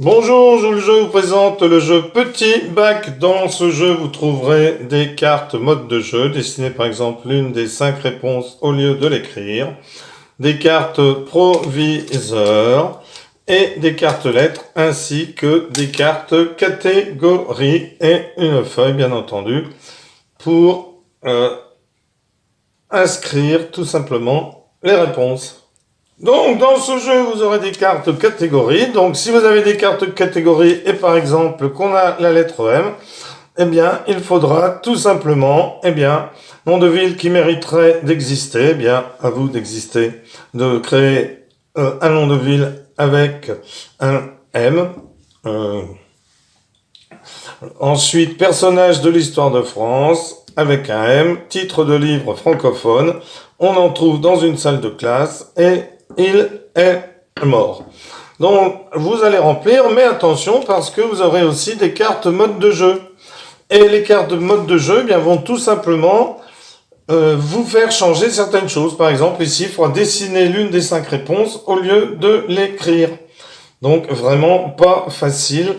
Bonjour, je vous présente le jeu Petit Bac. Dans ce jeu, vous trouverez des cartes mode de jeu, dessinées par exemple l'une des 5 réponses au lieu de l'écrire, des cartes proviseurs et des cartes lettres, ainsi que des cartes catégories et une feuille, bien entendu, pour inscrire tout simplement les réponses. Donc, dans ce jeu, vous aurez des cartes catégories. Donc, si vous avez des cartes catégories et par exemple qu'on a la lettre M, eh bien, il faudra tout simplement, nom de ville qui mériterait d'exister, eh bien, à vous d'exister, de créer un nom de ville avec un M. Ensuite, personnage de l'histoire de France avec un M, titre de livre francophone. On en trouve dans une salle de classe et il est mort. Donc, vous allez remplir, mais attention parce que vous aurez aussi des cartes mode de jeu. Et les cartes mode de jeu, vont tout simplement vous faire changer certaines choses. Par exemple, ici, il faudra dessiner l'une des 5 réponses au lieu de l'écrire. Donc, vraiment pas facile,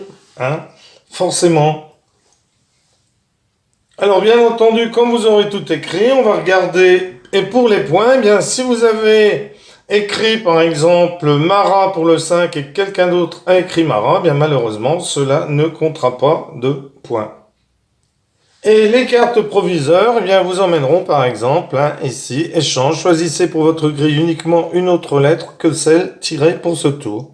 forcément. Alors, bien entendu, comme vous aurez tout écrit, on va regarder. Et pour les points, si vous avez écrit par exemple Marat pour le 5 et quelqu'un d'autre a écrit Marat, malheureusement, cela ne comptera pas de points. Et les cartes proviseurs, vous emmèneront par exemple, ici, échange, choisissez pour votre grille uniquement une autre lettre que celle tirée pour ce tour.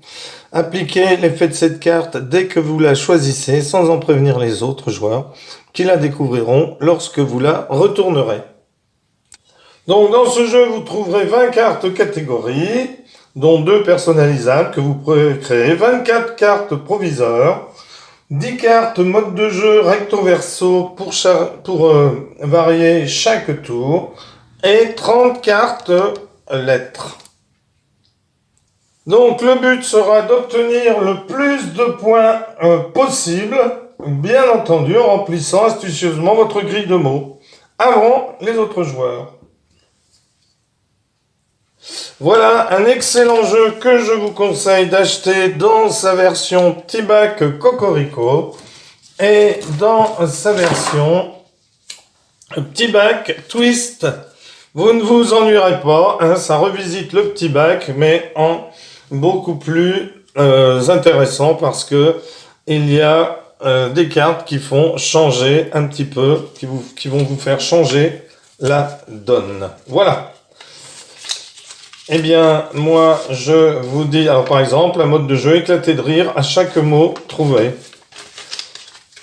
Appliquez l'effet de cette carte dès que vous la choisissez sans en prévenir les autres joueurs qui la découvriront lorsque vous la retournerez. Donc dans ce jeu, vous trouverez 20 cartes catégories, dont 2 personnalisables que vous pourrez créer, 24 cartes proviseurs, 10 cartes mode de jeu recto-verso pour varier chaque tour, et 30 cartes lettres. Donc le but sera d'obtenir le plus de points possible, bien entendu en remplissant astucieusement votre grille de mots, avant les autres joueurs. Voilà un excellent jeu que je vous conseille d'acheter dans sa version Petit Bac Cocorico et dans sa version Petit Bac Twist. Vous ne vous ennuierez pas, ça revisite le Petit Bac mais en beaucoup plus intéressant parce que il y a des cartes qui font changer un petit peu, qui vont vous faire changer la donne. Voilà. Moi, je vous dis, alors par exemple, un mode de jeu éclaté de rire à chaque mot trouvé.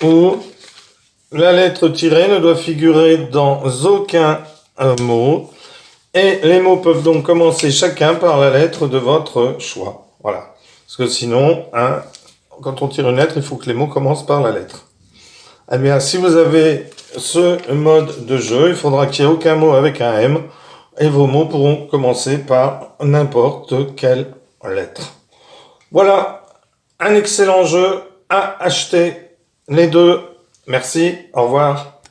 Ou la lettre tirée ne doit figurer dans aucun mot. Et les mots peuvent donc commencer chacun par la lettre de votre choix. Voilà. Parce que sinon, quand on tire une lettre, il faut que les mots commencent par la lettre. Si vous avez ce mode de jeu, il faudra qu'il n'y ait aucun mot avec un M. Et vos mots pourront commencer par n'importe quelle lettre. Voilà, un excellent jeu à acheter les deux. Merci, au revoir.